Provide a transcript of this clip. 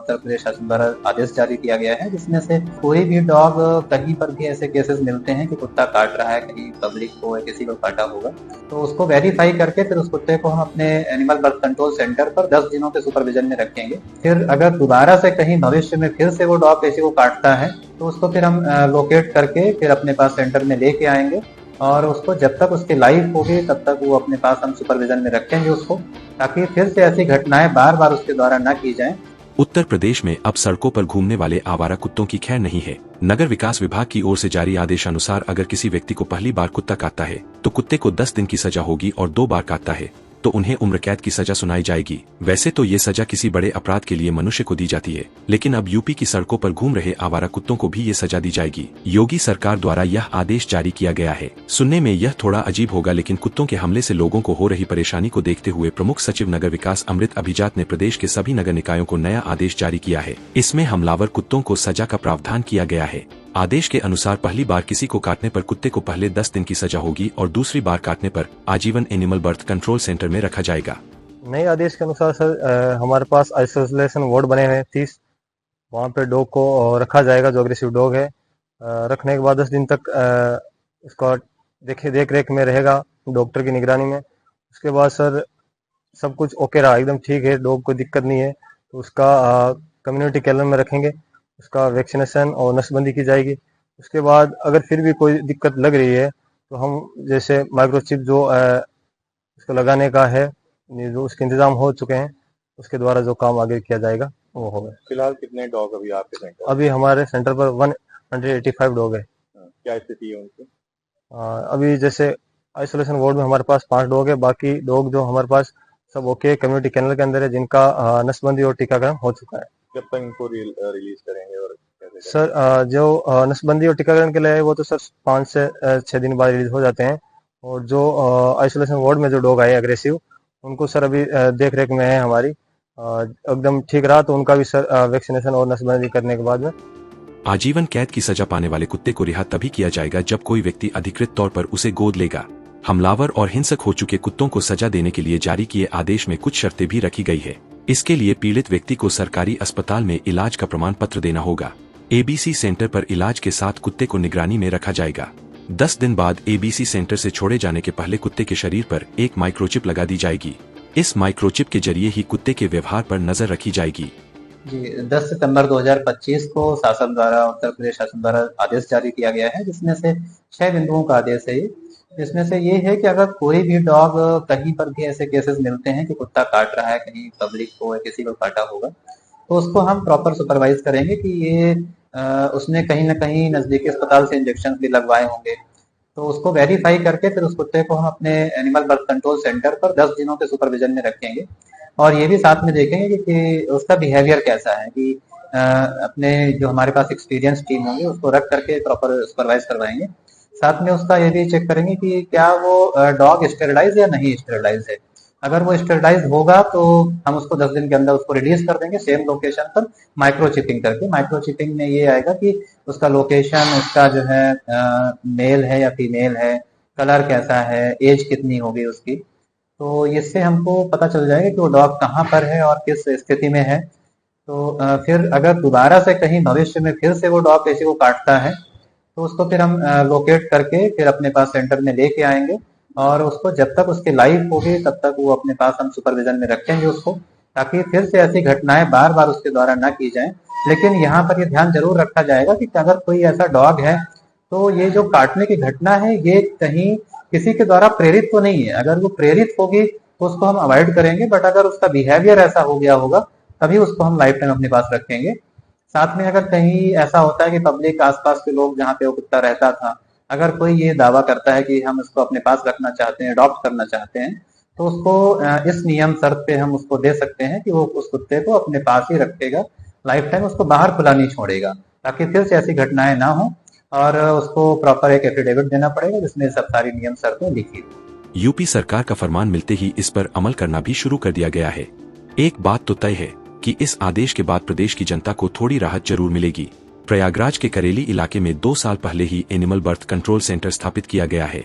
उत्तर प्रदेश शासन द्वारा आदेश जारी किया गया है, जिसमें से कोई भी डॉग कहीं पर भी ऐसे केसेस मिलते हैं कि कुत्ता काट रहा है, कहीं पब्लिक को या किसी को काटा होगा, तो उसको वेरीफाई करके फिर उस कुत्ते को हम अपने एनिमल बर्थ कंट्रोल सेंटर पर 10 दिनों के सुपरविजन में रखेंगे। फिर अगर दोबारा से कहीं भविष्य में फिर से वो डॉग किसी को काटता है तो उसको फिर हम लोकेट करके फिर अपने पास सेंटर में लेके आएंगे और उसको जब तक उसकी लाइफ होगी तब तक वो अपने पास हम सुपरविजन में रखेंगे उसको, ताकि फिर से ऐसी घटनाएं बार बार उसके द्वारा न की जाएं। उत्तर प्रदेश में अब सड़कों पर घूमने वाले आवारा कुत्तों की खैर नहीं है। नगर विकास विभाग की ओर से जारी आदेशानुसार अगर किसी व्यक्ति को पहली बार कुत्ता काटता है तो कुत्ते को 10 दिन की सजा होगी और 2 बार काटता है तो उन्हें उम्र कैद की सजा सुनाई जाएगी। वैसे तो ये सजा किसी बड़े अपराध के लिए मनुष्य को दी जाती है, लेकिन अब यूपी की सड़कों पर घूम रहे आवारा कुत्तों को भी ये सजा दी जाएगी। योगी सरकार द्वारा यह आदेश जारी किया गया है। सुनने में यह थोड़ा अजीब होगा, लेकिन कुत्तों के हमले से लोगों को हो रही परेशानी को देखते हुए प्रमुख सचिव नगर विकास अमृत अभिजात ने प्रदेश के सभी नगर निकायों को नया आदेश जारी किया है। इसमें हमलावर कुत्तों को सजा का प्रावधान किया गया है। आदेश के अनुसार पहली बार किसी को काटने पर कुत्ते को पहले 10 दिन की सजा होगी और दूसरी बार काटने पर आजीवन एनिमल बर्थ कंट्रोल सेंटर में रखा जाएगा। नए आदेश के अनुसार सर हमारे पास आइसोलेशन वार्ड बने हुए हैं 30, वहाँ पे डॉग को रखा जाएगा जो अग्रेसिव डॉग है। रखने के बाद 10 दिन तक इसका देख रेख में रहेगा डॉक्टर की निगरानी में। उसके बाद सर सब कुछ ओके रहा, एकदम ठीक है, डॉग को दिक्कत नहीं है, तो उसका कम्युनिटी केयर में रखेंगे, उसका वैक्सीनेशन और नसबंदी की जाएगी। उसके बाद अगर फिर भी कोई दिक्कत लग रही है तो हम जैसे माइक्रोचिप जो उसको लगाने का है, जो उसके इंतजाम हो चुके हैं, उसके द्वारा जो काम आगे किया जाएगा वो होगा। फिलहाल कितने डॉग अभी आपके सेंटर? अभी हमारे सेंटर पर 185 डॉग है। क्या स्थिति है उनकी? अभी जैसे आइसोलेशन वार्ड में हमारे पास 5 डॉग है, बाकी डॉग जो हमारे पास सब ओके कम्युनिटी कैनल के अंदर है, जिनका नसबंदी और टीकाकरण हो चुका है। जब तक इनको रिलीज करेंगे और सर जो नसबंदी और टीकाकरण के लिए है वो तो सर 5 से 6 दिन बाद रिलीज हो जाते हैं, और जो आइसोलेशन वार्ड में जो डॉग आए अग्रेसिव, उनको सर अभी देख रेख में है हमारी, एकदम ठीक रहा तो उनका भी सर वैक्सीनेशन और नसबंदी करने के बाद में। आजीवन कैद की सजा पाने वाले कुत्ते को रिहा तभी किया जाएगा जब कोई व्यक्ति अधिकृत तौर पर उसे गोद लेगा। हमलावर और हिंसक हो चुके कुत्तों को सजा देने के लिए जारी किए आदेश में कुछ शर्तें भी रखी गई है। इसके लिए पीड़ित व्यक्ति को सरकारी अस्पताल में इलाज का प्रमाण पत्र देना होगा। एबीसी सेंटर पर इलाज के साथ कुत्ते को निगरानी में रखा जाएगा। 10 दिन बाद एबीसी सेंटर से छोड़े जाने के पहले कुत्ते के शरीर पर एक माइक्रोचिप लगा दी जाएगी। इस माइक्रोचिप के जरिए ही कुत्ते के व्यवहार पर नजर रखी जाएगी। जी, 10 सितंबर 2025 को शासन द्वारा उत्तर प्रदेश शासन द्वारा आदेश जारी किया गया है, जिसमें से 6 बिंदुओं का आदेश है ये। जिसमें से ये है कि अगर कोई भी डॉग कहीं पर भी ऐसे केसेस मिलते हैं कि कुत्ता काट रहा है, कहीं पब्लिक को या किसी को काटा होगा, तो उसको हम प्रॉपर सुपरवाइज करेंगे कि ये उसने कहीं ना कहीं नजदीकी अस्पताल से इंजेक्शन भी लगवाए होंगे, तो उसको वेरीफाई करके फिर उस कुत्ते को हम अपने एनिमल बर्थ कंट्रोल सेंटर पर 10 दिनों के सुपरविजन में रखेंगे और ये भी साथ में देखेंगे कि उसका बिहेवियर कैसा है, कि अपने जो हमारे पास एक्सपीरियंस टीम होंगे उसको रख करके प्रॉपर सुपरवाइज करवाएंगे। साथ में उसका ये भी चेक करेंगे कि क्या वो डॉग स्टेरिलाइज या नहीं स्टेरिलाइज है। अगर वो स्टेरिलाइज होगा तो हम उसको 10 दिन के अंदर उसको रिलीज कर देंगे सेम लोकेशन पर माइक्रोचिपिंग करके। माइक्रोचिपिंग में ये आएगा कि उसका लोकेशन, उसका जो है मेल है या फीमेल है, कलर कैसा है, एज कितनी होगी उसकी, तो इससे हमको पता चल जाएगा कि वो डॉग कहाँ पर है और किस स्थिति में है। तो फिर अगर दोबारा से कहीं भविष्य में फिर से वो डॉग किसी को काटता है तो उसको फिर हम लोकेट करके फिर अपने पास सेंटर में लेके आएंगे और उसको जब तक उसकी लाइफ होगी तब तक वो अपने पास हम सुपरविजन में रखेंगे उसको, ताकि फिर से ऐसी घटनाएं बार बार उसके द्वारा न की जाएं। लेकिन यहाँ पर ये ध्यान जरूर रखा जाएगा कि अगर कोई ऐसा डॉग है तो ये जो काटने की घटना है ये कहीं किसी के द्वारा प्रेरित तो नहीं है। अगर वो प्रेरित होगी तो उसको हम अवॉइड करेंगे, बट अगर उसका बिहेवियर ऐसा हो गया होगा तभी उसको हम लाइफ टाइम अपने पास रखेंगे। साथ में अगर कहीं ऐसा होता है कि पब्लिक आसपास के लोग जहाँ पे वो कुत्ता रहता था, अगर कोई ये दावा करता है कि हम इसको अपने पास रखना चाहते हैं, अडॉप्ट करना चाहते हैं, तो उसको इस नियम शर्त पे हम उसको दे सकते हैं कि वो उस कुत्ते को अपने पास ही रखेगा लाइफ टाइम, उसको बाहर खुला नहीं छोड़ेगा, ताकि फिर से ऐसी घटनाएं ना हो और उसको प्रॉपर एक एफिडेविट देना पड़ेगा जिसमें सब सारी नियम शर्तें लिखी। यूपी सरकार का फरमान मिलते ही इस पर अमल करना भी शुरू कर दिया गया है। एक बात तो तय है कि इस आदेश के बाद प्रदेश की जनता को थोड़ी राहत जरूर मिलेगी। प्रयागराज के करेली इलाके में 2 साल पहले ही एनिमल बर्थ कंट्रोल सेंटर स्थापित किया गया है।